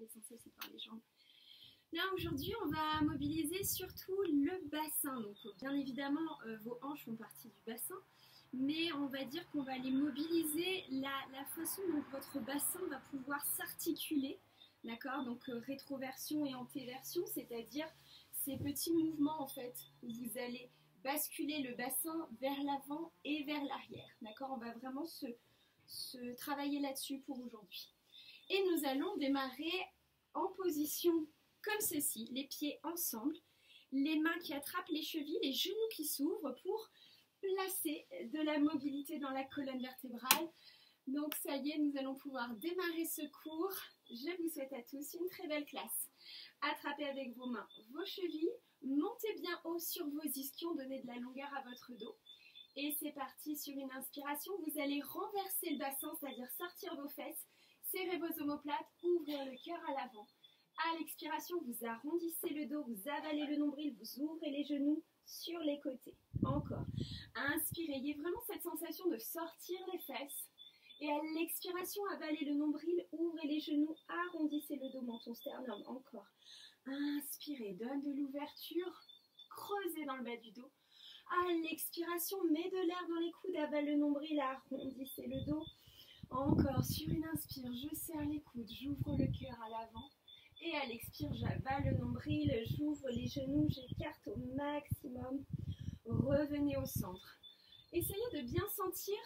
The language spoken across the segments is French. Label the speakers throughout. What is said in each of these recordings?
Speaker 1: L'essentiel, c'est de voir les jambes. Là, aujourd'hui, on va mobiliser surtout le bassin. Donc, bien évidemment, vos hanches font partie du bassin, mais on va dire qu'on va aller mobiliser la façon dont votre bassin va pouvoir s'articuler. D'accord? Donc, rétroversion et antéversion, c'est-à-dire ces petits mouvements, en fait, où vous allez basculer le bassin vers l'avant et vers l'arrière. D'accord? On va vraiment se travailler là-dessus pour aujourd'hui. Et nous allons démarrer en position comme ceci, les pieds ensemble, les mains qui attrapent les chevilles, les genoux qui s'ouvrent pour placer de la mobilité dans la colonne vertébrale. Donc ça y est, nous allons pouvoir démarrer ce cours. Je vous souhaite à tous une très belle classe. Attrapez avec vos mains vos chevilles, montez bien haut sur vos ischions, donnez de la longueur à votre dos. Et c'est parti sur une inspiration, vous allez renverser le bassin, c'est-à-dire sortir vos fesses, serrez vos omoplates, ouvrir le cœur à l'avant. À l'expiration, vous arrondissez le dos, vous avalez le nombril, vous ouvrez les genoux sur les côtés. Encore. Inspirez, il y a vraiment cette sensation de sortir les fesses. Et à l'expiration, avalez le nombril, ouvrez les genoux, arrondissez le dos, menton, sternum. Encore. Inspirez, donne de l'ouverture, creusez dans le bas du dos. À l'expiration, mets de l'air dans les coudes, avale le nombril, arrondissez le dos. Encore, sur une inspire, je serre les coudes, j'ouvre le cœur à l'avant. Et à l'expire, j'avale le nombril, j'ouvre les genoux, j'écarte au maximum. Revenez au centre. Essayez de bien sentir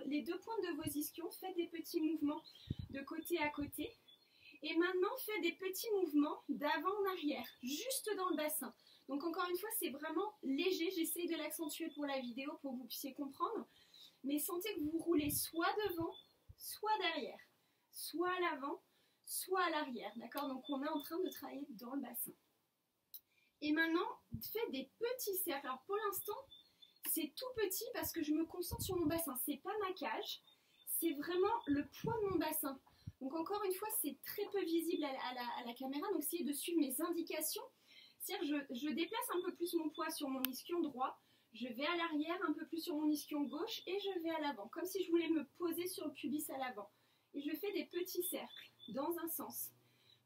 Speaker 1: les deux pointes de vos ischions. Faites des petits mouvements de côté à côté. Et maintenant, faites des petits mouvements d'avant en arrière, juste dans le bassin. Donc encore une fois, c'est vraiment léger. J'essaye de l'accentuer pour la vidéo pour que vous puissiez comprendre. Mais sentez que vous roulez soit devant, soit derrière, soit à l'avant, soit à l'arrière, d'accord? Donc on est en train de travailler dans le bassin. Et maintenant, faites des petits cercles. Alors pour l'instant, c'est tout petit parce que je me concentre sur mon bassin. C'est pas ma cage, c'est vraiment le poids de mon bassin. Donc encore une fois, c'est très peu visible à la caméra, donc essayez de suivre mes indications. C'est-à-dire je déplace un peu plus mon poids sur mon ischion droit, je vais à l'arrière, un peu plus sur mon ischion gauche et je vais à l'avant, comme si je voulais me poser sur le pubis à l'avant. Et je fais des petits cercles dans un sens.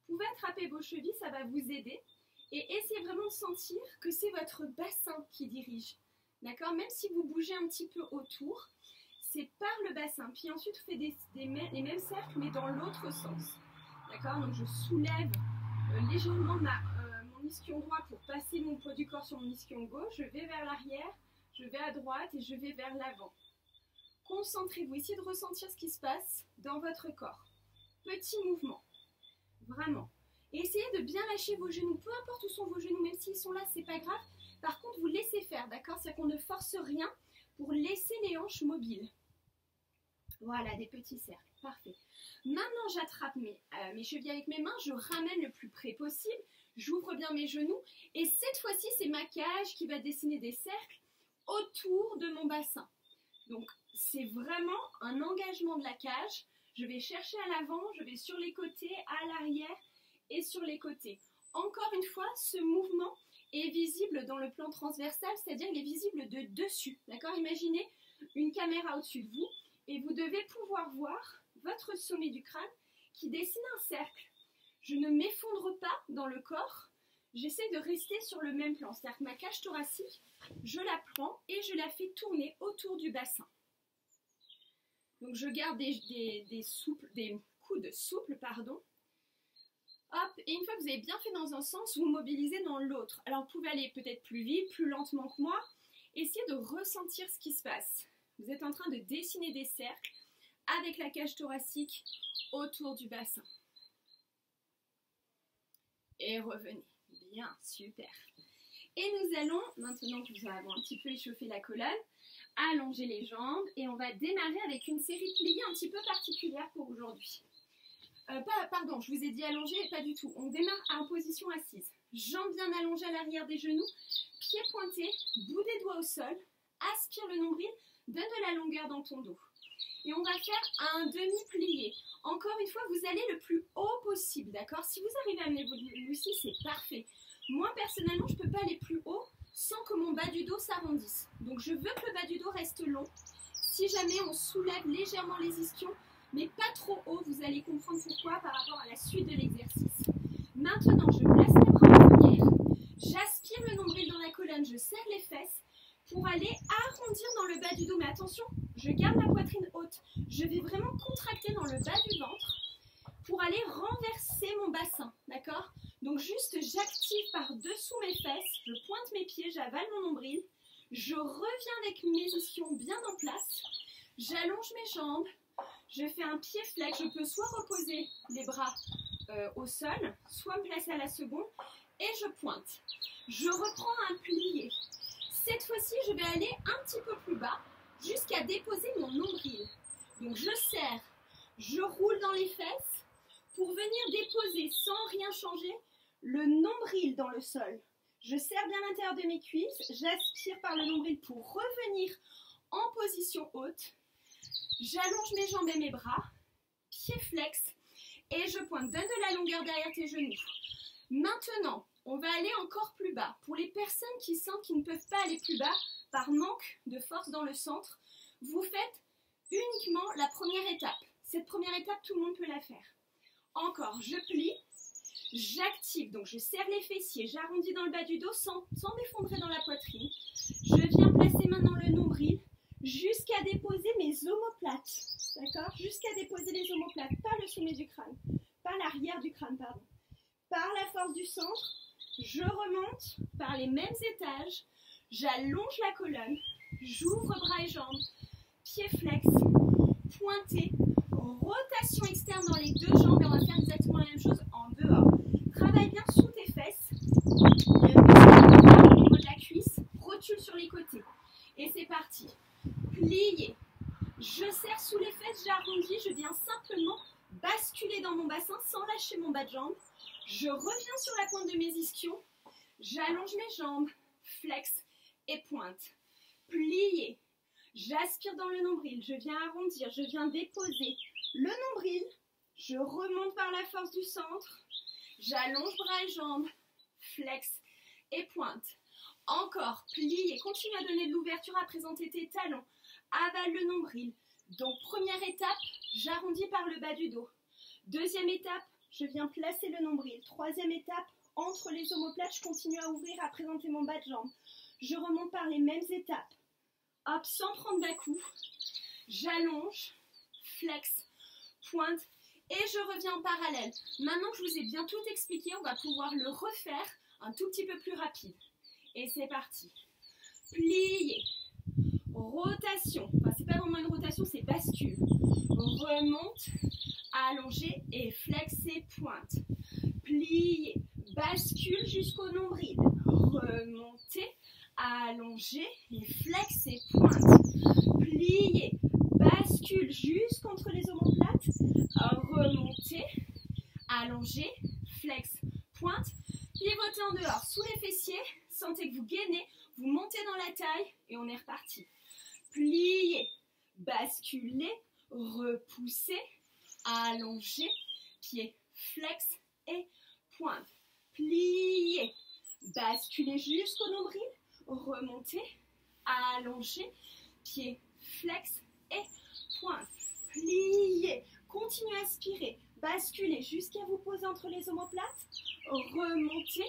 Speaker 1: Vous pouvez attraper vos chevilles, ça va vous aider. Et essayez vraiment de sentir que c'est votre bassin qui dirige. D'accord? Même si vous bougez un petit peu autour, c'est par le bassin. Puis ensuite, vous faites les mêmes cercles, mais dans l'autre sens. D'accord? Donc je soulève légèrement mon ischion droit pour passer mon poids du corps sur mon ischion gauche. Je vais vers l'arrière, je vais à droite et je vais vers l'avant. Concentrez-vous, essayez de ressentir ce qui se passe dans votre corps. Petit mouvement, vraiment. Et essayez de bien lâcher vos genoux, peu importe où sont vos genoux, même s'ils sont là, c'est pas grave. Par contre, vous laissez faire, d'accord? C'est-à-dire qu'on ne force rien pour laisser les hanches mobiles. Voilà, des petits cercles, parfait. Maintenant, j'attrape mes chevilles avec mes mains, je ramène le plus près possible, j'ouvre bien mes genoux, et cette fois-ci, c'est ma cage qui va dessiner des cercles autour de mon bassin. Donc, c'est vraiment un engagement de la cage. Je vais chercher à l'avant, je vais sur les côtés, à l'arrière et sur les côtés. Encore une fois, ce mouvement est visible dans le plan transversal, c'est-à-dire qu'il est visible de dessus. D'accord? Imaginez une caméra au-dessus de vous et vous devez pouvoir voir votre sommet du crâne qui dessine un cercle. Je ne m'effondre pas dans le corps, j'essaie de rester sur le même plan. C'est-à-dire que ma cage thoracique, je la prends et je la fais tourner autour du bassin. Donc je garde des coudes souples, pardon. Hop, et une fois que vous avez bien fait dans un sens, vous mobilisez dans l'autre. Alors vous pouvez aller peut-être plus vite, plus lentement que moi. Essayez de ressentir ce qui se passe. Vous êtes en train de dessiner des cercles avec la cage thoracique autour du bassin. Et revenez. Bien, super. Et nous allons, maintenant que nous avons un petit peu échauffé la colonne, allonger les jambes et on va démarrer avec une série pliée un petit peu particulière pour aujourd'hui. Pardon, je vous ai dit allonger, pas du tout. On démarre en position assise. Jambes bien allongées à l'arrière des genoux, pieds pointés, bout des doigts au sol, aspire le nombril, donne de la longueur dans ton dos. Et on va faire un demi-plié. Encore une fois, vous allez le plus haut possible, d'accord? Si vous arrivez à amener votre Lucie, c'est parfait. Moi, personnellement, je ne peux pas aller plus haut sans que mon bas du dos s'arrondisse. Donc, je veux que le bas du dos reste long. Si jamais on soulève légèrement les ischions, mais pas trop haut, vous allez comprendre pourquoi par rapport à la suite de l'exercice. pour aller arrondir dans le bas du dos. Mais attention, je garde ma poitrine haute. Je vais vraiment contracter dans le bas du ventre pour aller renverser mon bassin, d'accord? Donc juste, j'active par-dessous mes fesses, je pointe mes pieds, j'avale mon nombril, je reviens avec mes ischions bien en place, j'allonge mes jambes, je fais un pied flex, je peux soit reposer les bras au sol, soit me placer à la seconde, et je pointe. Je reprends un plié. Cette fois-ci, je vais aller un petit peu plus bas, jusqu'à déposer mon nombril. Donc je serre, je roule dans les fesses, pour venir déposer sans rien changer le nombril dans le sol. Je serre bien l'intérieur de mes cuisses, j'aspire par le nombril pour revenir en position haute. J'allonge mes jambes et mes bras, pied flex et je pointe. Donne de la longueur derrière tes genoux. Maintenant, on va aller encore plus bas. Pour les personnes qui sentent qu'ils ne peuvent pas aller plus bas par manque de force dans le centre, vous faites uniquement la première étape. Cette première étape, tout le monde peut la faire. Encore, je plie, j'active, donc je serre les fessiers, j'arrondis dans le bas du dos sans m'effondrer dans la poitrine. Je viens placer maintenant le nombril jusqu'à déposer mes omoplates, d'accord? Jusqu'à déposer les omoplates, pas le sommet du crâne, pas l'arrière du crâne, pardon. Par la force du centre, je remonte par les mêmes étages, j'allonge la colonne, j'ouvre bras et jambes, pied flex, pointé, rotation externe dans les deux jambes et on va faire exactement la même chose en dehors. Travaille bien sous tes fesses, au niveau de la cuisse, rotule sur les côtés. Et c'est parti. Plié. Je serre sous les fesses, j'arrondis, je viens simplement basculer dans mon bassin sans lâcher mon bas de jambe. Je reviens sur la pointe de mes ischions, j'allonge mes jambes, flex et pointe. Plié. J'aspire dans le nombril, je viens arrondir, je viens déposer le nombril, je remonte par la force du centre, j'allonge bras et jambes, flex et pointe. Encore, plie et continue à donner de l'ouverture, à présenter tes talons, avale le nombril. Donc première étape, j'arrondis par le bas du dos. Deuxième étape, je viens placer le nombril. Troisième étape, entre les omoplates, je continue à ouvrir, à présenter mon bas de jambe. Je remonte par les mêmes étapes. Hop, sans prendre d'à-coups, j'allonge, flex, pointe et je reviens en parallèle. Maintenant que je vous ai bien tout expliqué, on va pouvoir le refaire un tout petit peu plus rapide. Et c'est parti. Plié, rotation, enfin c'est pas vraiment une rotation, c'est bascule. Remonte, allongé et flex et pointe. Plié, bascule jusqu'au nombril. Remontez, allongé et flex et pointe. Plié, bascule jusqu'entre les omoplates. Remontez, allongé, flex, pointe. Pivotez en dehors, sous les fessiers. Sentez que vous gainez, vous montez dans la taille et on est reparti. Pliez, basculez, repoussez, allongez, pied, flex et pointe. Pliez, basculez jusqu'au nombril, remontez, allongez, pied, flex et pointe. Pliez, continuez à aspirer, basculez jusqu'à vous poser entre les omoplates, remontez,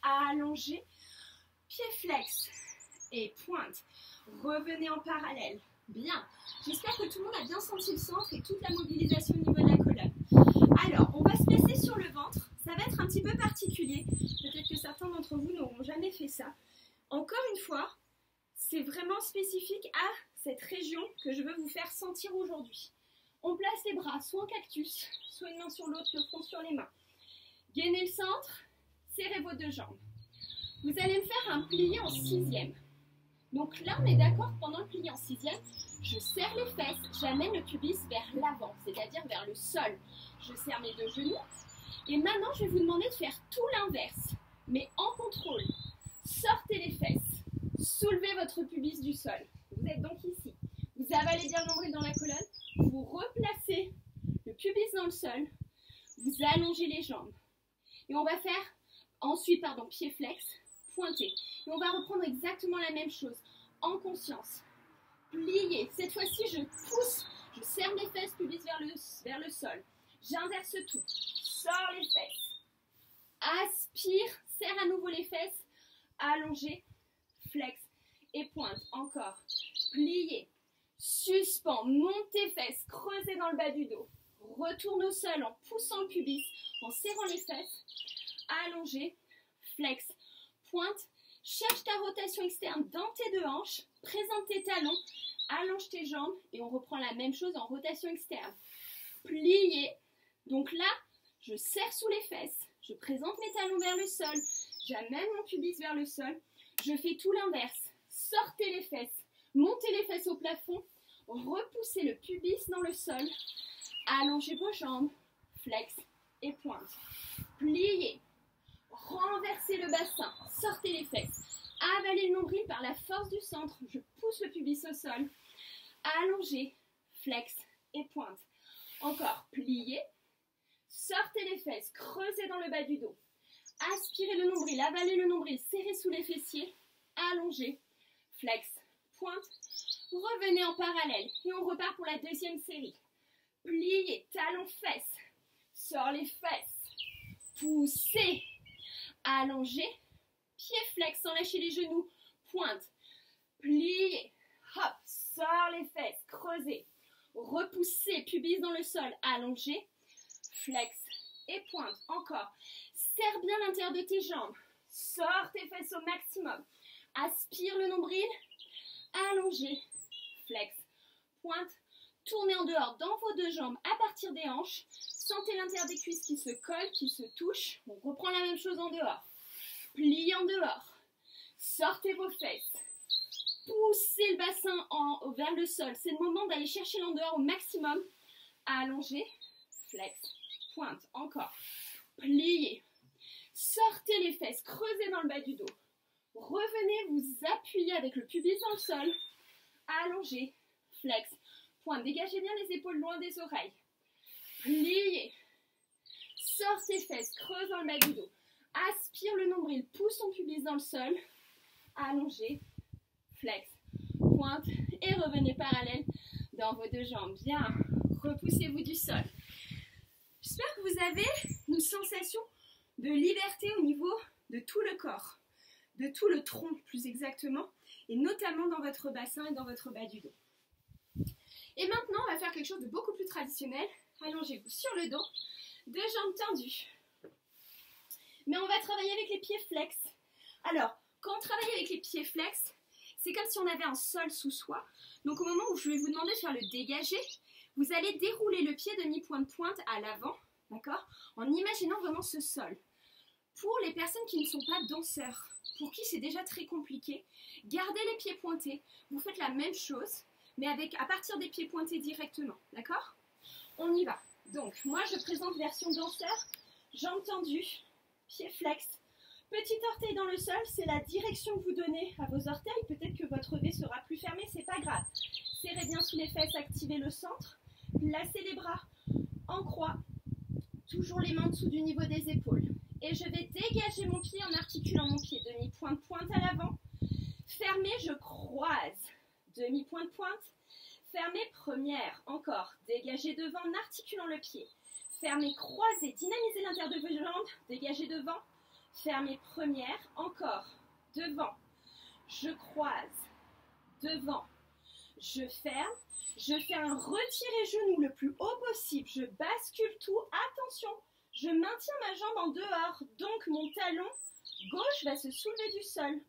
Speaker 1: allongez, pied flex et pointe. Revenez en parallèle. Bien. J'espère que tout le monde a bien senti le centre et toute la mobilisation au niveau de la colonne. Alors, on va se placer sur le ventre. Ça va être un petit peu particulier. Peut-être que certains d'entre vous n'auront jamais fait ça. Encore une fois, c'est vraiment spécifique à cette région que je veux vous faire sentir aujourd'hui. On place les bras soit en cactus, soit une main sur l'autre, le front sur les mains. Gainez le centre, serrez vos deux jambes. Vous allez me faire un plié en sixième. Donc là, on est d'accord, pendant le plié en sixième, je serre les fesses, j'amène le pubis vers l'avant, c'est-à-dire vers le sol. Je serre mes deux genoux. Et maintenant, je vais vous demander de faire tout l'inverse, mais en contrôle. Sortez les fesses, soulevez votre pubis du sol. Vous êtes donc ici. Vous avalez bien le nombril dans la colonne, vous replacez le pubis dans le sol, vous allongez les jambes. Et on va faire ensuite, pied flex, pointé. Et on va reprendre exactement la même chose, en conscience. Plié. Cette fois-ci, je pousse, je serre mes fesses, pubis vers le sol. J'inverse tout. Sors les fesses. Aspire, serre à nouveau les fesses. Allongé, flex et pointe. Encore. Pliez. Suspends. Monte tes fesses. Creusez dans le bas du dos. Retourne au sol en poussant le pubis, en serrant les fesses. Allongez. Flex. Pointe. Cherche ta rotation externe dans tes deux hanches. Présente tes talons. Allonge tes jambes. Et on reprend la même chose en rotation externe. Pliez. Donc là, je serre sous les fesses. Je présente mes talons vers le sol. J'amène mon pubis vers le sol. Je fais tout l'inverse. Sortez les fesses. Montez les fesses au plafond. Repoussez le pubis dans le sol. Allongez vos jambes. Flex et pointe. Pliez. Renversez le bassin. Sortez les fesses. Avalez le nombril par la force du centre. Je pousse le pubis au sol. Allongez. Flex et pointe. Encore. Pliez. Sortez les fesses. Creusez dans le bas du dos. Aspirez le nombril. Avalez le nombril. Serrez sous les fessiers. Allongez. Flex. Pointe. Revenez en parallèle. Et on repart pour la deuxième série. Pliez. Talons fesses. Sors les fesses. Poussez. Allongez. Pied flex sans lâcher les genoux. Pointe. Pliez. Hop. Sors les fesses. Creusez. Repoussez. Pubis dans le sol. Allongez. Flex et pointe. Encore. Serre bien l'intérieur de tes jambes. Sors tes fesses au maximum. Aspire le nombril. Allongez. Flex. Pointe. Tournez en dehors dans vos deux jambes à partir des hanches. Sentez l'intérieur des cuisses qui se collent, qui se touchent. On reprend la même chose en dehors. Pliez en dehors. Sortez vos fesses. Poussez le bassin vers le sol. C'est le moment d'aller chercher l'en dehors au maximum. Allongez. Flex. Pointe. Encore. Pliez. Sortez les fesses. Creusez dans le bas du dos. Revenez vous appuyer avec le pubis dans le sol. Allongez. Flex. Pointe. Dégagez bien les épaules loin des oreilles. Pliez. Sors tes fesses. Creuse dans le bas du dos. Aspire le nombril. Pousse ton pubis dans le sol. Allongez. Flex. Pointe. Et revenez parallèle dans vos deux jambes. Bien. Repoussez-vous du sol. J'espère que vous avez une sensation de liberté au niveau de tout le corps, de tout le tronc plus exactement, et notamment dans votre bassin et dans votre bas du dos. Et maintenant, on va faire quelque chose de beaucoup plus traditionnel. Allongez-vous sur le dos, deux jambes tendues. Mais on va travailler avec les pieds flex. Alors, quand on travaille avec les pieds flex, c'est comme si on avait un sol sous soi. Donc au moment où je vais vous demander de faire le dégagé, vous allez dérouler le pied demi-pointe-pointe à l'avant, d'accord, en imaginant vraiment ce sol. Pour les personnes qui ne sont pas danseurs, pour qui c'est déjà très compliqué, gardez les pieds pointés. Vous faites la même chose, mais à partir des pieds pointés directement, d'accord? On y va. Donc, moi, je présente version danseur, jambes tendues, pieds flex. Petit orteil dans le sol, c'est la direction que vous donnez à vos orteils. Peut-être que votre V sera plus fermé, c'est pas grave. Serrez bien sous les fesses, activez le centre. Placez les bras en croix. Toujours les mains en dessous du niveau des épaules. Et je vais dégager mon pied en articulant mon pied. Demi-pointe-pointe à l'avant. Fermez, je croise. Demi-pointe-pointe. Fermez, première. Encore. Dégagez devant en articulant le pied. Fermez, croisez. Dynamisez l'intérieur de vos jambes. Dégagez devant. Fermez, première. Encore. Devant. Je croise. Devant. Je ferme. Je fais un retiré genou le plus haut possible. Je bascule tout. Attention. Je maintiens ma jambe en dehors. Donc, mon talon gauche va se soulever du sol.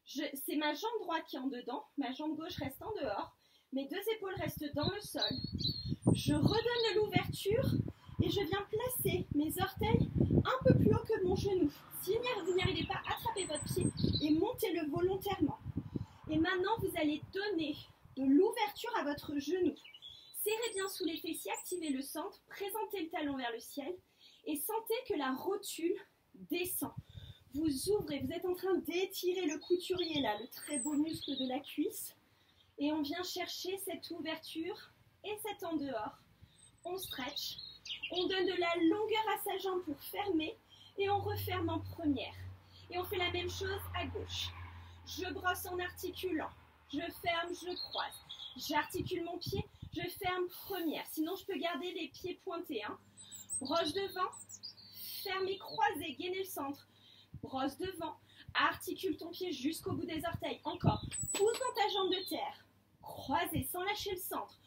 Speaker 1: C'est ma jambe droite qui est en dedans. Ma jambe gauche reste en dehors. Mes deux épaules restent dans le sol. Je redonne de l'ouverture et je viens placer mes orteils un peu plus haut que mon genou. Si vous n'y arrivez pas, attrapez votre pied et montez-le volontairement. Et maintenant, vous allez donner de l'ouverture à votre genou. Serrez bien sous les fessiers, activez le centre, présentez le talon vers le ciel et sentez que la rotule descend. Vous ouvrez, vous êtes en train d'étirer le couturier là, le très beau muscle de la cuisse. Et on vient chercher cette ouverture et cette en dehors. On stretch, on donne de la longueur à sa jambe pour fermer et on referme en première. Et on fait la même chose à gauche. Je brosse en articulant, je ferme, je croise. J'articule mon pied, je ferme première. Sinon, je peux garder les pieds pointés. Broche devant, fermez, croisez, gainez le centre. Brosse devant, Articule ton pied jusqu'au bout des orteils. Encore. Pousse dans ta jambe de terre. Croisé sans lâcher le centre.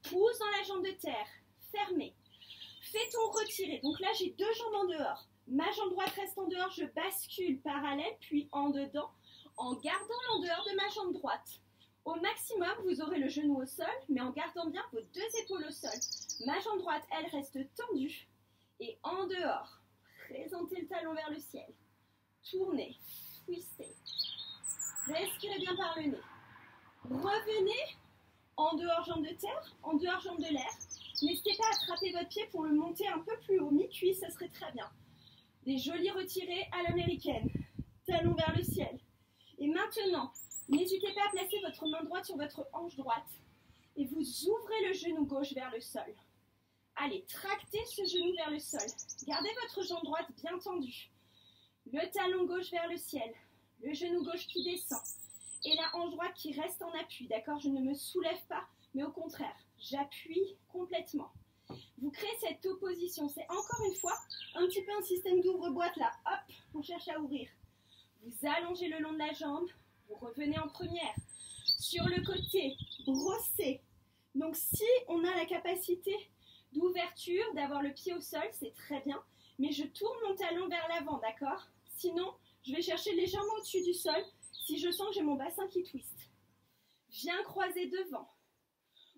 Speaker 1: Pousse dans la jambe de terre. Fermé. Fais ton retiré. Donc là, j'ai deux jambes en dehors. Ma jambe droite reste en dehors. Je bascule parallèle, puis en dedans, en gardant l'en-dehors de ma jambe droite. Au maximum, vous aurez le genou au sol, mais en gardant bien vos deux épaules au sol. Ma jambe droite, elle reste tendue. Et en dehors, présentez le talon vers le ciel. Tournez, twistez. Respirez bien par le nez. Revenez en dehors jambe de terre, en dehors jambe de l'air. N'hésitez pas à attraper votre pied pour le monter un peu plus haut. Mi-cuisse, ça serait très bien. Des jolis retirés à l'américaine. Talon vers le ciel. Et maintenant, n'hésitez pas à placer votre main droite sur votre hanche droite. Et vous ouvrez le genou gauche vers le sol. Allez, tractez ce genou vers le sol. Gardez votre jambe droite bien tendue. Le talon gauche vers le ciel. Le genou gauche qui descend. Et la hanche droite qui reste en appui. D'accord? Je ne me soulève pas, mais au contraire, j'appuie complètement. Vous créez cette opposition. C'est encore une fois un petit peu un système d'ouvre-boîte là. Hop, on cherche à ouvrir. Vous allongez le long de la jambe. Vous revenez en première. Sur le côté, brossez. Donc si on a la capacité d'ouverture, d'avoir le pied au sol, c'est très bien. Mais je tourne mon talon vers l'avant, d'accord? Sinon, je vais chercher légèrement au-dessus du sol si je sens que j'ai mon bassin qui twiste. Viens croiser devant.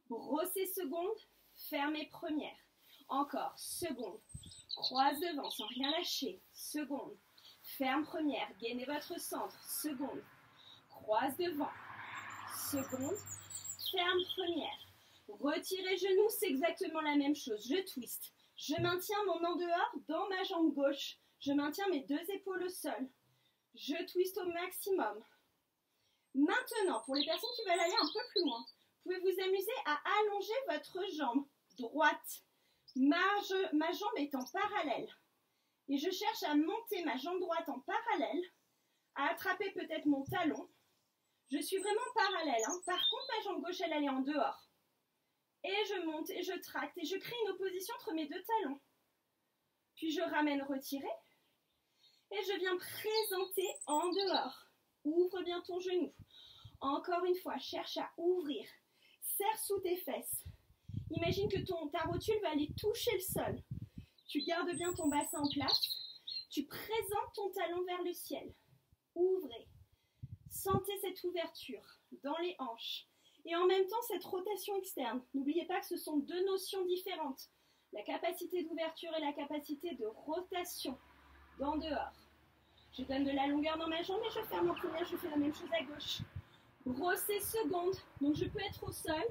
Speaker 1: Brossez seconde, fermez première. Encore, seconde. Croise devant sans rien lâcher. Seconde. Ferme première. Gainez votre centre. Seconde. Croise devant. Seconde. Ferme première. Retirez genoux, c'est exactement la même chose. Je twiste. Je maintiens mon en dehors dans ma jambe gauche. Je maintiens mes deux épaules au sol. Je twiste au maximum. Maintenant, pour les personnes qui veulent aller un peu plus loin, vous pouvez vous amuser à allonger votre jambe droite. Ma jambe est en parallèle. Et je cherche à monter ma jambe droite en parallèle, à attraper peut-être mon talon. Je suis vraiment parallèle. Par contre, ma jambe gauche, elle est en dehors. Et je monte et je tracte et je crée une opposition entre mes deux talons. Puis je ramène retiré. Et je viens présenter en dehors. Ouvre bien ton genou. Encore une fois, cherche à ouvrir. Serre sous tes fesses. Imagine que ta rotule va aller toucher le sol. Tu gardes bien ton bassin en place. Tu présentes ton talon vers le ciel. Ouvrez. Sentez cette ouverture dans les hanches. Et en même temps, cette rotation externe. N'oubliez pas que ce sont deux notions différentes. La capacité d'ouverture et la capacité de rotation d'en dehors. Je donne de la longueur dans ma jambe et je ferme en première. Je fais la même chose à gauche. Brossez seconde. Donc je peux être au sol.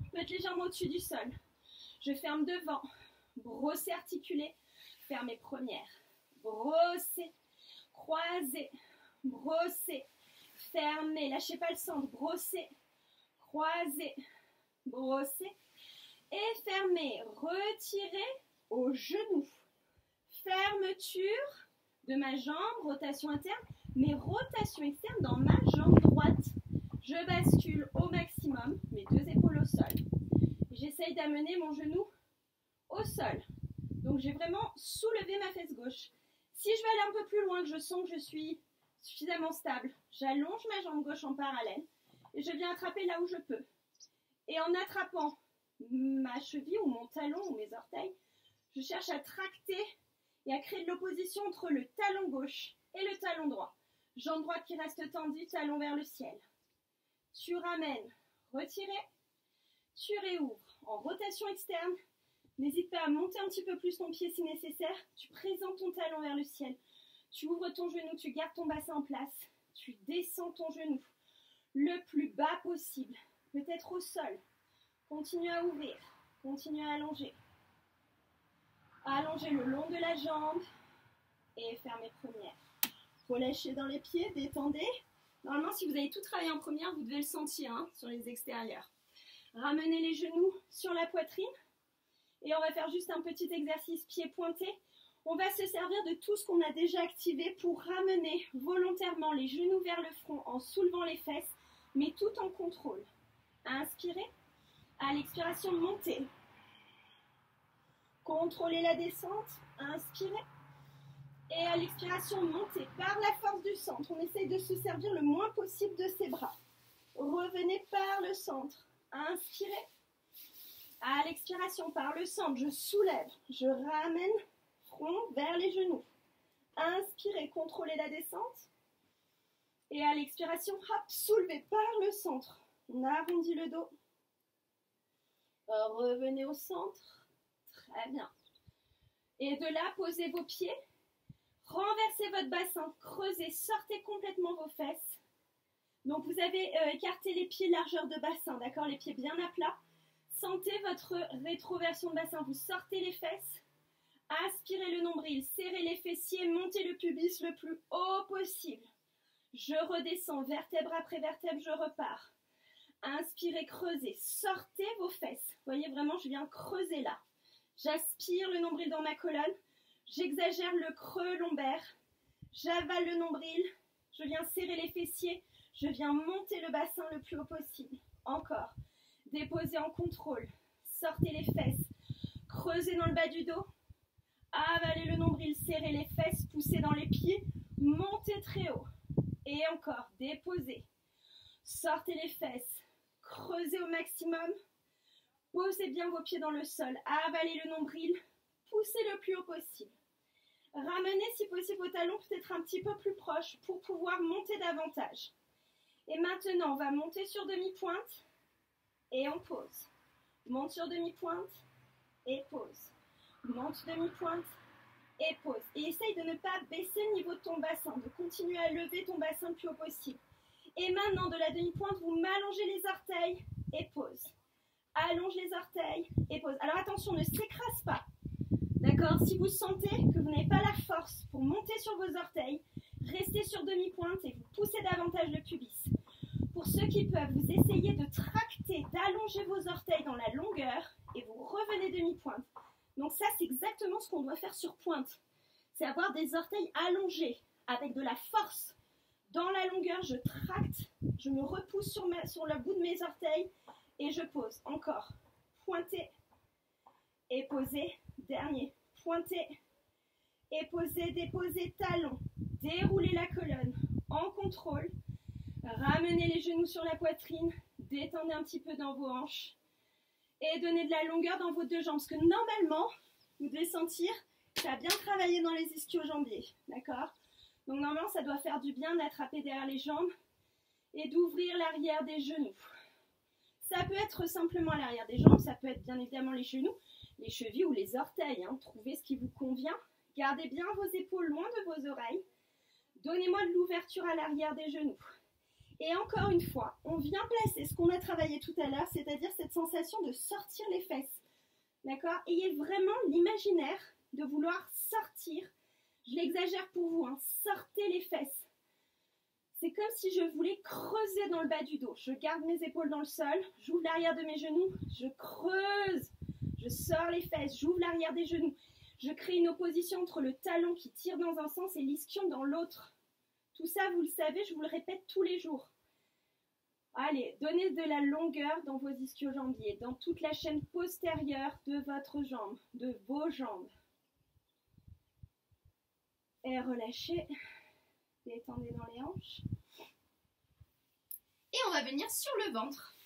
Speaker 1: Je peux être légèrement au-dessus du sol. Je ferme devant. Brossez articulé. Fermez première. Brossez. Croisez. Brossez. Fermez. Lâchez pas le centre. Brossez. Croisez. Brossez. Et fermez. Retirez au genou. Fermeture de ma jambe. Rotation interne. Mais rotation externe dans ma jambe droite. Je bascule au maximum. Mes deux épaules au sol. J'essaye d'amener mon genou au sol. Donc j'ai vraiment soulevé ma fesse gauche. Si je vais aller un peu plus loin, que je sens que je suis suffisamment stable, j'allonge ma jambe gauche en parallèle et je viens attraper là où je peux. Et en attrapant ma cheville ou mon talon ou mes orteils, je cherche à tracter et à créer de l'opposition entre le talon gauche et le talon droit. Jambe droite qui reste tendue, talon vers le ciel. Tu ramènes, retirez, tu réouvres en rotation externe. N'hésite pas à monter un petit peu plus ton pied si nécessaire. Tu présentes ton talon vers le ciel. Tu ouvres ton genou, tu gardes ton bassin en place. Tu descends ton genou le plus bas possible. Peut-être au sol. Continue à ouvrir. Continue à allonger. Allongez le long de la jambe. Et fermez première. Relâchez dans les pieds, détendez. Normalement, si vous avez tout travaillé en première, vous devez le sentir sur les extérieurs. Ramenez les genoux sur la poitrine. Et on va faire juste un petit exercice pied pointé. On va se servir de tout ce qu'on a déjà activé pour ramener volontairement les genoux vers le front en soulevant les fesses, mais tout en contrôle. Inspirez. À l'expiration, montez. Contrôlez la descente. Inspirez.
Speaker 2: Et à l'expiration, montez par la force du centre. On essaye de se servir le moins possible de ses bras. Revenez par le centre. Inspirez. À l'expiration, par le centre, je soulève. Je ramène front vers les genoux. Inspirez, contrôlez la descente. Et à l'expiration, hop, soulevez par le centre. On arrondit le dos. Revenez au centre. Très bien. Et de là, posez vos pieds. Renversez votre bassin. Creusez. Sortez complètement vos fesses. Donc, vous avez écarté les pieds largeur de bassin. D'accord? Les pieds bien à plat. Sentez votre rétroversion de bassin. Vous sortez les fesses. Aspirez le nombril. Serrez les fessiers. Montez le pubis le plus haut possible. Je redescends. Vertèbre après vertèbre. Je repars. Inspirez, creusez. Sortez vos fesses. Vous voyez vraiment, je viens creuser là. J'aspire le nombril dans ma colonne. J'exagère le creux lombaire. J'avale le nombril. Je viens serrer les fessiers. Je viens monter le bassin le plus haut possible. Encore. Déposez en contrôle. Sortez les fesses. Creusez dans le bas du dos. Avalez le nombril. Serrez les fesses. Poussez dans les pieds. Montez très haut. Et encore. Déposez. Sortez les fesses. Creusez au maximum. Posez bien vos pieds dans le sol. Avalez le nombril. Poussez le plus haut possible. Ramenez si possible vos talons peut-être un petit peu plus proches pour pouvoir monter davantage. Et maintenant, on va monter sur demi-pointe et on pose. Monte sur demi-pointe et pose. Monte demi-pointe et pose. Et essaye de ne pas baisser le niveau de ton bassin, de continuer à lever ton bassin le plus haut possible. Et maintenant, de la demi-pointe, vous m'allongez les orteils et pose. Allonge les orteils et pose. Alors attention, ne s'écrase pas. D'accord? Si vous sentez que vous n'avez pas la force pour monter sur vos orteils, restez sur demi-pointe et vous poussez davantage le pubis. Pour ceux qui peuvent, vous essayez de tracter, d'allonger vos orteils dans la longueur et vous revenez demi-pointe. Donc ça, c'est exactement ce qu'on doit faire sur pointe. C'est avoir des orteils allongés avec de la force. Dans la longueur, je tracte, je me repousse sur le bout de mes orteils et je pose. Encore. Pointez et posez. Dernier. Pointez et posez. Déposez talons. Déroulez la colonne en contrôle. Ramenez les genoux sur la poitrine. Détendez un petit peu dans vos hanches. Et donnez de la longueur dans vos deux jambes. Parce que normalement, vous devez sentir que ça a bien travaillé dans les ischio-jambiers. D'accord? Donc normalement, ça doit faire du bien d'attraper derrière les jambes et d'ouvrir l'arrière des genoux. Ça peut être simplement l'arrière des jambes, ça peut être bien évidemment les genoux, les chevilles ou les orteils. Trouvez ce qui vous convient. Gardez bien vos épaules loin de vos oreilles. Donnez-moi de l'ouverture à l'arrière des genoux. Et encore une fois, on vient placer ce qu'on a travaillé tout à l'heure, c'est-à-dire cette sensation de sortir les fesses. D'accord? Ayez vraiment l'imaginaire de vouloir sortir. Je l'exagère pour vous, sortez les fesses. C'est comme si je voulais creuser dans le bas du dos. Je garde mes épaules dans le sol, j'ouvre l'arrière de mes genoux, je creuse, je sors les fesses, j'ouvre l'arrière des genoux. Je crée une opposition entre le talon qui tire dans un sens et l'ischion dans l'autre. Tout ça, vous le savez, je vous le répète tous les jours. Allez, donnez de la longueur dans vos ischio-jambiers, dans toute la chaîne postérieure de votre jambe, de vos jambes. Et relâchez, détendez dans les hanches. Et on va venir sur le ventre.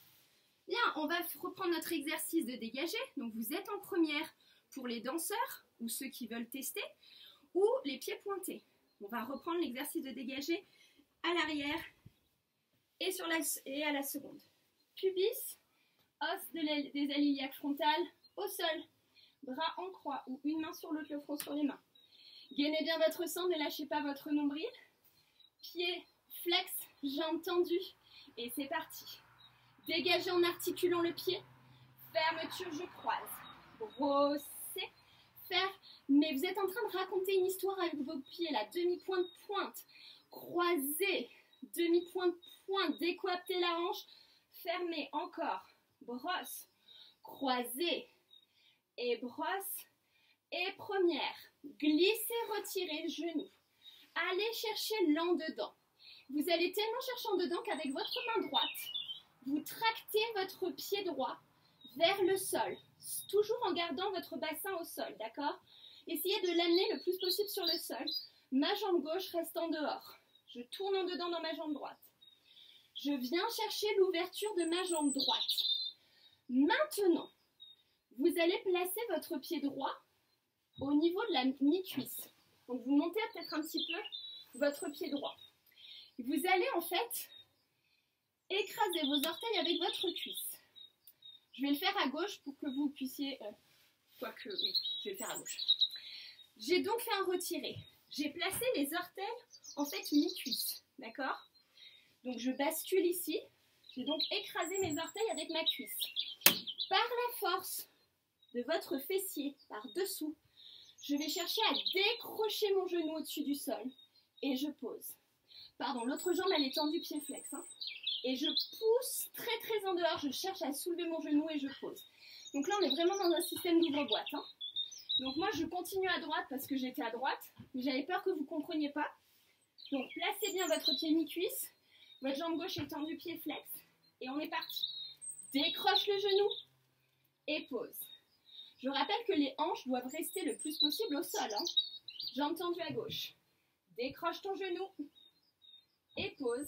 Speaker 2: Bien, on va reprendre notre exercice de dégager. Donc vous êtes en première pour les danseurs ou ceux qui veulent tester, ou les pieds pointés. On va reprendre l'exercice de dégager à l'arrière et à la seconde. Pubis, os des ailes iliaques frontales, au sol, bras en croix ou une main sur l'autre, le front sur les mains. Gainez bien votre sang, ne lâchez pas votre nombril. Pieds flex, jambes tendues. Et c'est parti. Dégagez en articulant le pied. Fermeture, je croise. Brossez. Mais vous êtes en train de raconter une histoire avec vos pieds là. Demi-pointe, pointe. Croisez. Demi-pointe, pointe. Décoaptez la hanche. Fermez encore. Brosse. Croisez. Et brosse. Et première. Glissez, retirez, genou. Allez chercher l'en dedans. Vous allez tellement chercher en dedans qu'avec votre main droite, vous tractez votre pied droit vers le sol, toujours en gardant votre bassin au sol, d'accord? Essayez de l'amener le plus possible sur le sol. Ma jambe gauche reste en dehors. Je tourne en dedans dans ma jambe droite. Je viens chercher l'ouverture de ma jambe droite. Maintenant, vous allez placer votre pied droit au niveau de la mi-cuisse. Donc vous montez peut-être un petit peu votre pied droit. Vous allez en fait écraser vos orteils avec votre cuisse. Je vais le faire à gauche pour que vous puissiez... quoique, oui, je vais le faire à gauche. J'ai donc fait un retiré. J'ai placé les orteils en fait mi-cuisse, d'accord? Donc je bascule ici. J'ai donc écrasé mes orteils avec ma cuisse. Par la force de votre fessier, par dessous, je vais chercher à décrocher mon genou au-dessus du sol et je pose. Pardon, l'autre jambe elle est tendue, pied flex. Et je pousse très très en dehors, je cherche à soulever mon genou et je pose. Donc là on est vraiment dans un système d'ouvre-boîte. Donc moi je continue à droite parce que j'étais à droite, mais j'avais peur que vous ne compreniez pas. Donc placez bien votre pied mi-cuisse, votre jambe gauche est tendue, pied flex, et on est parti. Décroche le genou et pose. Je rappelle que les hanches doivent rester le plus possible au sol. Jambe tendue à gauche. Décroche ton genou et pose.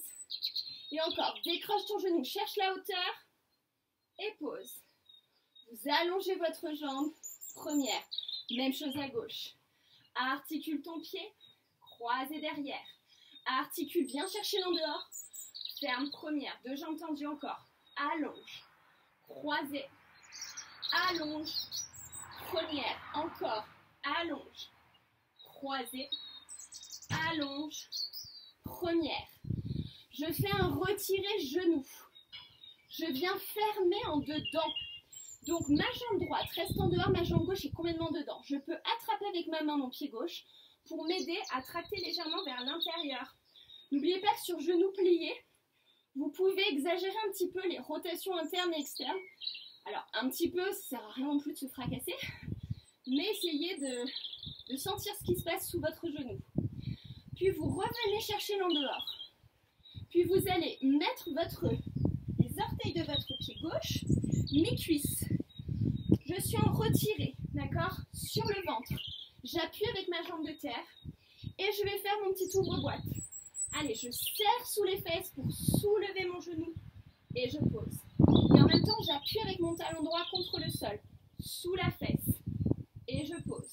Speaker 2: Et encore, décroche ton genou, cherche la hauteur et pose. Vous allongez votre jambe, première. Même chose à gauche. Articule ton pied, croisé derrière. Articule, viens chercher l'en dehors. Ferme première, deux jambes tendues encore. Allonge, croisé, allonge, première, encore, allonge, croisé, allonge, première. Je fais un retiré genou. Je viens fermer en dedans. Donc ma jambe droite reste en dehors, ma jambe gauche est complètement dedans. Je peux attraper avec ma main mon pied gauche pour m'aider à tracter légèrement vers l'intérieur. N'oubliez pas que sur genou plié, vous pouvez exagérer un petit peu les rotations internes et externes. Alors un petit peu, ça ne sert à rien non plus de se fracasser, mais essayez de sentir ce qui se passe sous votre genou. Puis vous revenez chercher l'en dehors. Puis vous allez mettre les orteils de votre pied gauche, mi-cuisse. Je suis en retiré, d'accord, sur le ventre. J'appuie avec ma jambe de terre et je vais faire mon petit ouvre-boîte. Allez, je serre sous les fesses pour soulever mon genou et je pose. Et en même temps, j'appuie avec mon talon droit contre le sol, sous la fesse et je pose.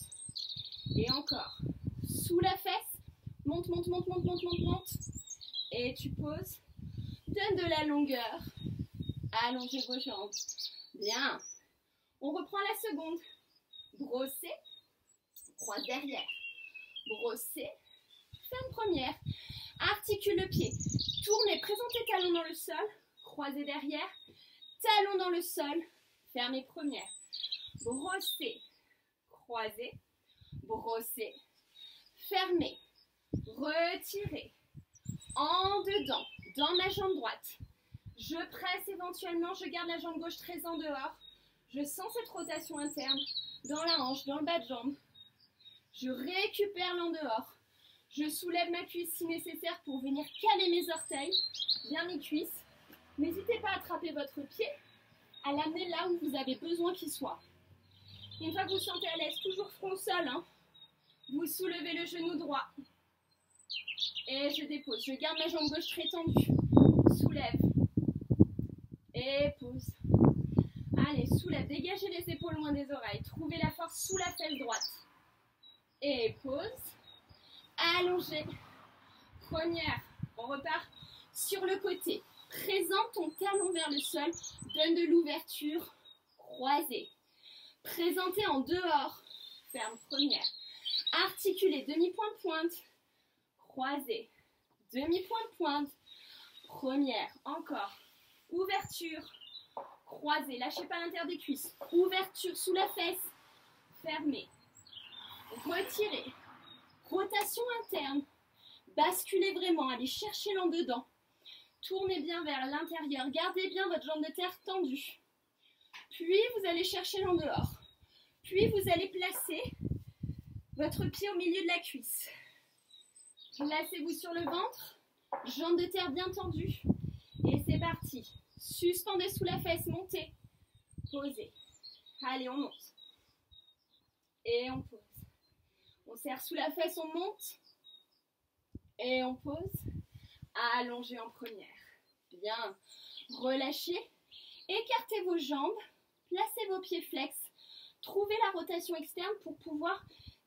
Speaker 2: Et encore, sous la fesse, monte, monte, monte, monte, monte, monte, monte. Et tu poses. Donne de la longueur. Allongez vos jambes. Bien. On reprend la seconde. Brossez. Croise derrière. Brossez. Ferme première. Articule le pied. Tournez. Présentez talon dans le sol. Croisez derrière. Talon dans le sol. Fermez première. Brossez. Croisez. Brossez. Fermez. Retirez. En dedans, dans ma jambe droite. Je presse éventuellement, je garde la jambe gauche très en dehors. Je sens cette rotation interne dans la hanche, dans le bas de jambe. Je récupère l'en dehors. Je soulève ma cuisse si nécessaire pour venir caler mes orteils, bien mes cuisses. N'hésitez pas à attraper votre pied, à l'amener là où vous avez besoin qu'il soit. Une fois que vous sentez à l'aise, toujours front au sol, vous soulevez le genou droit. Et je dépose. Je garde ma jambe gauche très tendue. Soulève. Et pose. Allez, soulève. Dégagez les épaules loin des oreilles. Trouvez la force sous la fesse droite. Et pose. Allongez. Première. On repart sur le côté. Présente ton talon vers le sol. Donne de l'ouverture. Croisez. Présentez en dehors. Ferme première. Articulez. Demi-point de pointe. Croisez, demi-point de pointe, première, encore, ouverture, croisez, lâchez pas l'intérieur des cuisses, ouverture sous la fesse, fermez, retirez, rotation interne, basculez vraiment, allez chercher l'en dedans, tournez bien vers l'intérieur, gardez bien votre jambe de terre tendue, puis vous allez chercher l'en dehors, puis vous allez placer votre pied au milieu de la cuisse. Placez-vous sur le ventre, jambes de terre bien tendues. Et c'est parti. Suspendez sous la fesse, montez. Posez. Allez, on monte. Et on pose. On serre sous la fesse, on monte. Et on pose. Allongez en première. Bien. Relâchez. Écartez vos jambes. Placez vos pieds flex. Trouvez la rotation externe pour pouvoir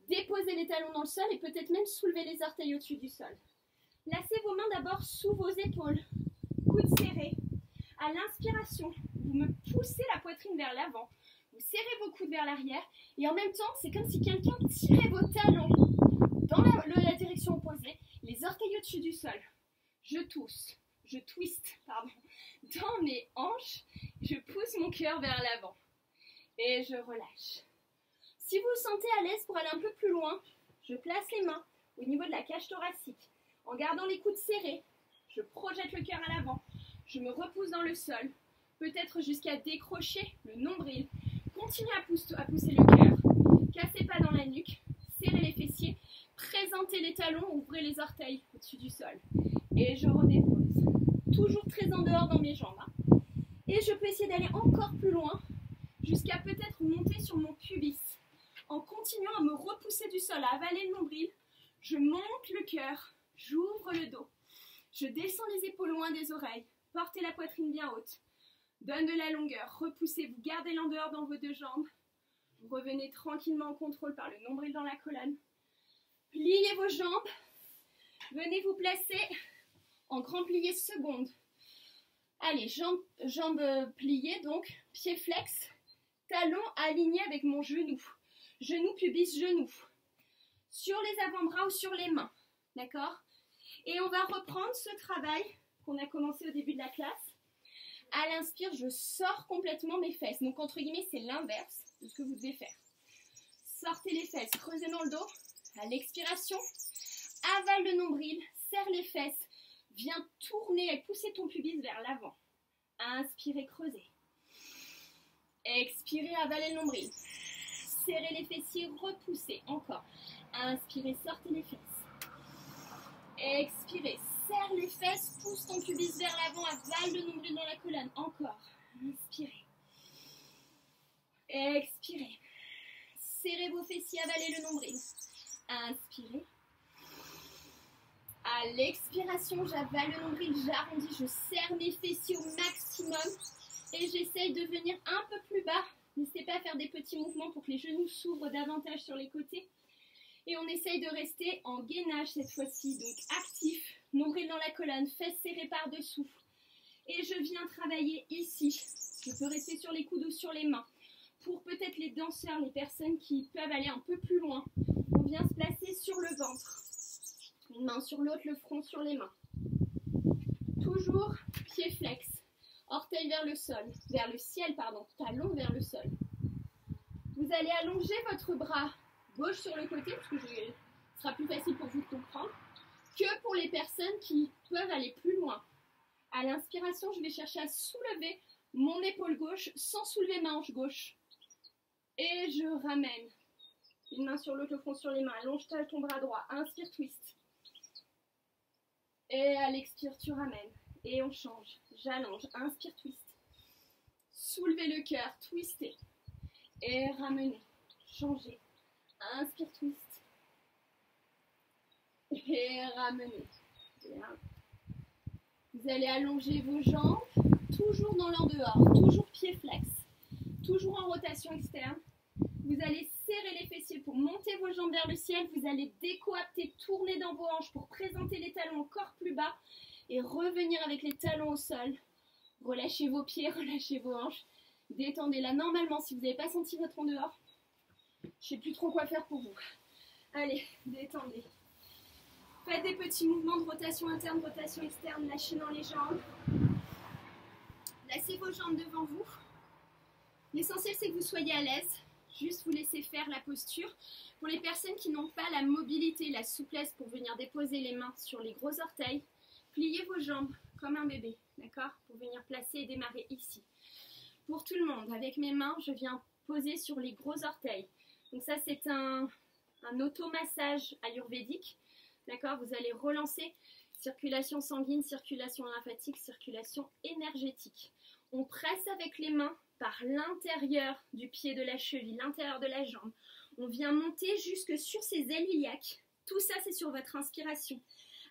Speaker 2: déposer les talons dans le sol et peut-être même soulever les orteils au-dessus du sol. Placez vos mains d'abord sous vos épaules. Coudes serrés. À l'inspiration, vous me poussez la poitrine vers l'avant. Vous serrez vos coudes vers l'arrière. Et en même temps, c'est comme si quelqu'un tirait vos talons dans la direction opposée. Les orteils au-dessus du sol. Je twiste dans mes hanches. Je pousse mon cœur vers l'avant. Et je relâche. Si vous vous sentez à l'aise pour aller un peu plus loin, je place les mains au niveau de la cage thoracique. En gardant les coudes serrés, je projette le cœur à l'avant. Je me repousse dans le sol, peut-être jusqu'à décrocher le nombril. Continuez à pousser le cœur. Cassez pas dans la nuque, serrez les fessiers, présentez les talons, ouvrez les orteils au-dessus du sol. Et je redépose. Toujours très en dehors dans mes jambes. Et je peux essayer d'aller encore plus loin, jusqu'à peut-être monter sur mon pubis. En continuant à me repousser du sol, à avaler le nombril, je monte le cœur, j'ouvre le dos. Je descends les épaules loin des oreilles, portez la poitrine bien haute. Donne de la longueur, repoussez-vous, gardez l'endeur dans vos deux jambes. Vous revenez tranquillement en contrôle par le nombril dans la colonne. Pliez vos jambes, venez vous placer en grand plié seconde. Allez, jambes pliées donc, pieds flex, talons alignés avec mon genou. Genou, pubis, genou. Sur les avant-bras ou sur les mains. D'accord? Et on va reprendre ce travail qu'on a commencé au début de la classe. À l'inspire, je sors complètement mes fesses. Donc, entre guillemets, c'est l'inverse de ce que vous devez faire. Sortez les fesses, creusez dans le dos. À l'expiration, avale le nombril, serre les fesses. Viens tourner et pousser ton pubis vers l'avant. Inspirez, creusez. Expirez, avalez le nombril. Serrez les fessiers, repoussez. Encore. Inspirez, sortez les fesses. Expirez, serre les fesses, pousse ton pubis vers l'avant, avale le nombril dans la colonne. Encore. Inspirez. Expirez. Serrez vos fessiers, avalez le nombril. Inspirez. À l'expiration, j'avale le nombril, j'arrondis, je serre mes fessiers au maximum et j'essaye de venir un peu plus bas. N'hésitez pas à faire des petits mouvements pour que les genoux s'ouvrent davantage sur les côtés. Et on essaye de rester en gainage cette fois-ci, donc actif, nombril dans la colonne, fesses serrées par-dessous. Et je viens travailler ici. Je peux rester sur les coudes ou sur les mains. Pour peut-être les danseurs, les personnes qui peuvent aller un peu plus loin, on vient se placer sur le ventre. Une main sur l'autre, le front sur les mains. Toujours pied flex. Orteil vers le sol, vers le ciel, pardon, talon vers le sol. Vous allez allonger votre bras gauche sur le côté, parce que ce sera plus facile pour vous de comprendre, que pour les personnes qui peuvent aller plus loin. À l'inspiration, je vais chercher à soulever mon épaule gauche sans soulever ma hanche gauche. Et je ramène. Une main sur l'autre, le front sur les mains. Allonge ton bras droit. Inspire, twist. Et à l'expire, tu ramènes. Et on change. J'allonge. Inspire, twist. Soulevez le cœur. Twistez. Et ramenez. Changez. Inspire, twist. Et ramenez. Bien. Vous allez allonger vos jambes. Toujours dans l'en-dehors. Toujours pied flex. Toujours en rotation externe. Vous allez serrer les fessiers pour monter vos jambes vers le ciel. Vous allez décoapter, tourner dans vos hanches pour présenter les talons encore plus bas et revenir avec les talons au sol. Relâchez vos pieds, relâchez vos hanches. Détendez là. Normalement, si vous n'avez pas senti votre en dehors, je ne sais plus trop quoi faire pour vous. Allez, détendez. Faites des petits mouvements de rotation interne, rotation externe. Lâchez dans les jambes. Placez vos jambes devant vous. L'essentiel, c'est que vous soyez à l'aise. Juste vous laissez faire la posture. Pour les personnes qui n'ont pas la mobilité, la souplesse pour venir déposer les mains sur les gros orteils, pliez vos jambes comme un bébé, d'accord? Pour venir placer et démarrer ici. Pour tout le monde, avec mes mains, je viens poser sur les gros orteils. Donc ça, c'est un automassage ayurvédique, d'accord? Vous allez relancer circulation sanguine, circulation lymphatique, circulation énergétique. On presse avec les mains par l'intérieur du pied de la cheville, l'intérieur de la jambe. On vient monter jusque sur ces ailes iliaques. Tout ça, c'est sur votre inspiration.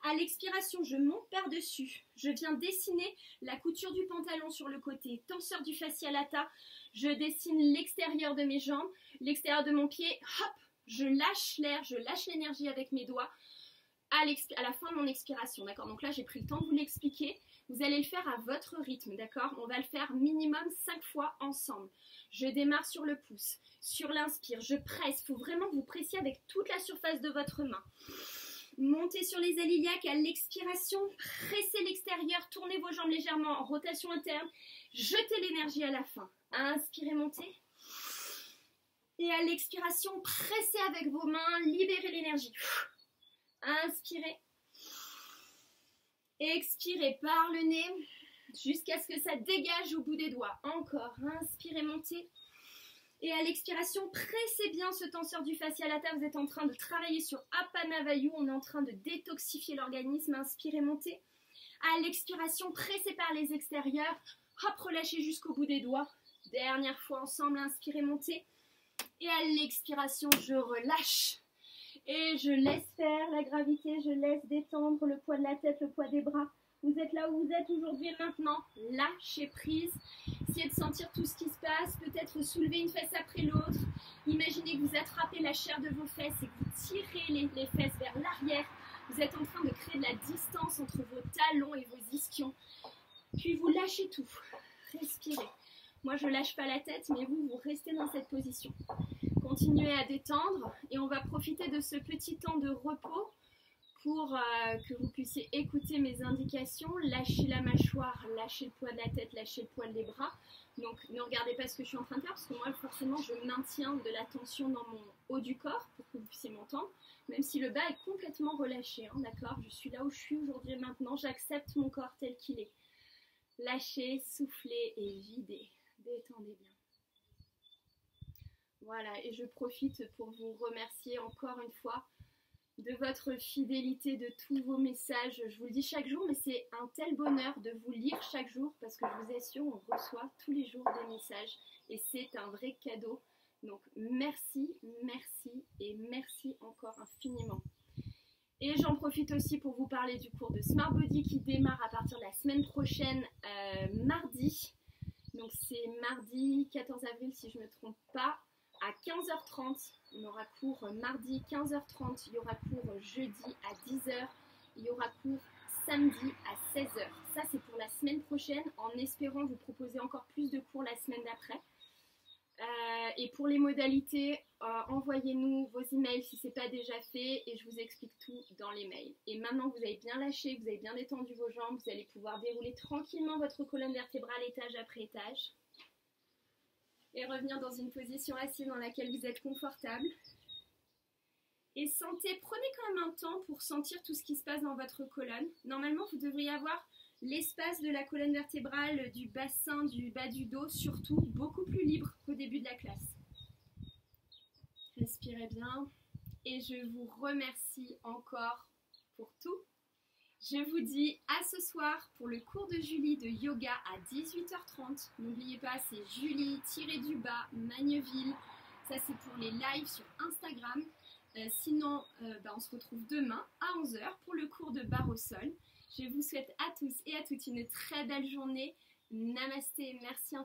Speaker 1: À l'expiration, je monte par-dessus. Je viens dessiner la couture du pantalon sur le côté, tenseur du fascia lata. Je dessine l'extérieur de mes jambes, l'extérieur de mon pied. Hop, je lâche l'air, je lâche l'énergie avec mes doigts à la fin de mon expiration. D'accord? Donc là, j'ai pris le temps de vous l'expliquer. Vous allez le faire à votre rythme, d'accord? On va le faire minimum 5 fois ensemble. Je démarre sur le pouce. Sur l'inspire, je presse. Il faut vraiment que vous pressiez avec toute la surface de votre main. Montez sur les ailes iliaques à l'expiration. Pressez l'extérieur. Tournez vos jambes légèrement en rotation interne. Jetez l'énergie à la fin. Inspirez, montez. Et à l'expiration, pressez avec vos mains. Libérez l'énergie. Inspirez. Expirez par le nez jusqu'à ce que ça dégage au bout des doigts. Encore. Inspirez, montez. Et à l'expiration, pressez bien ce tenseur du fascia lata. Vous êtes en train de travailler sur Apana Vayu. On est en train de détoxifier l'organisme. Inspirez, montez. À l'expiration, pressez par les extérieurs. Hop, relâchez jusqu'au bout des doigts. Dernière fois ensemble. Inspirez, montez. Et à l'expiration, je relâche. Et je laisse faire la gravité. Je laisse détendre le poids de la tête, le poids des bras. Vous êtes là où vous êtes aujourd'hui et maintenant. Lâchez prise. Essayez de sentir tout ce qui se passe. Peut-être soulever une fesse après l'autre. Imaginez que vous attrapez la chair de vos fesses et que vous tirez les fesses vers l'arrière. Vous êtes en train de créer de la distance entre vos talons et vos ischions. Puis vous lâchez tout. Respirez. Moi, je ne lâche pas la tête, mais vous restez dans cette position. Continuez à détendre et on va profiter de ce petit temps de repos pour que vous puissiez écouter mes indications. Lâchez la mâchoire, lâchez le poids de la tête, lâchez le poids des bras. Donc ne regardez pas ce que je suis en train de faire parce que moi forcément je maintiens de la tension dans mon haut du corps pour que vous puissiez m'entendre. Même si le bas est complètement relâché, hein, d'accord? Je suis là où je suis aujourd'hui et maintenant, j'accepte mon corps tel qu'il est. Lâchez, soufflez et videz. Détendez bien. Voilà, et je profite pour vous remercier encore une fois de votre fidélité, de tous vos messages. Je vous le dis chaque jour, mais c'est un tel bonheur de vous lire chaque jour parce que je vous assure, on reçoit tous les jours des messages et c'est un vrai cadeau. Donc merci, merci et merci encore infiniment. Et j'en profite aussi pour vous parler du cours de Smart Body qui démarre à partir de la semaine prochaine, mardi. Donc c'est mardi 14 avril si je ne me trompe pas. À 15h30, il y aura cours mardi 15h30, il y aura cours jeudi à 10h, il y aura cours samedi à 16h. Ça c'est pour la semaine prochaine, en espérant vous proposer encore plus de cours la semaine d'après. Et pour les modalités, envoyez-nous vos emails si ce n'est pas déjà fait et je vous explique tout dans les mails. Et maintenant que vous avez bien lâché, que vous avez bien détendu vos jambes, vous allez pouvoir dérouler tranquillement votre colonne vertébrale étage après étage. Et revenir dans une position assise dans laquelle vous êtes confortable. Et prenez quand même un temps pour sentir tout ce qui se passe dans votre colonne. Normalement, vous devriez avoir l'espace de la colonne vertébrale, du bassin, du bas du dos, surtout beaucoup plus libre qu'au début de la classe. Respirez bien. Et je vous remercie encore pour tout. Je vous dis à ce soir pour le cours de Julie de yoga à 18h30. N'oubliez pas, c'est Julie-du-bas Magneville. Ça, c'est pour les lives sur Instagram. Sinon, on se retrouve demain à 11h pour le cours de barre au sol. Je vous souhaite à tous et à toutes une très belle journée. Namasté, merci infiniment.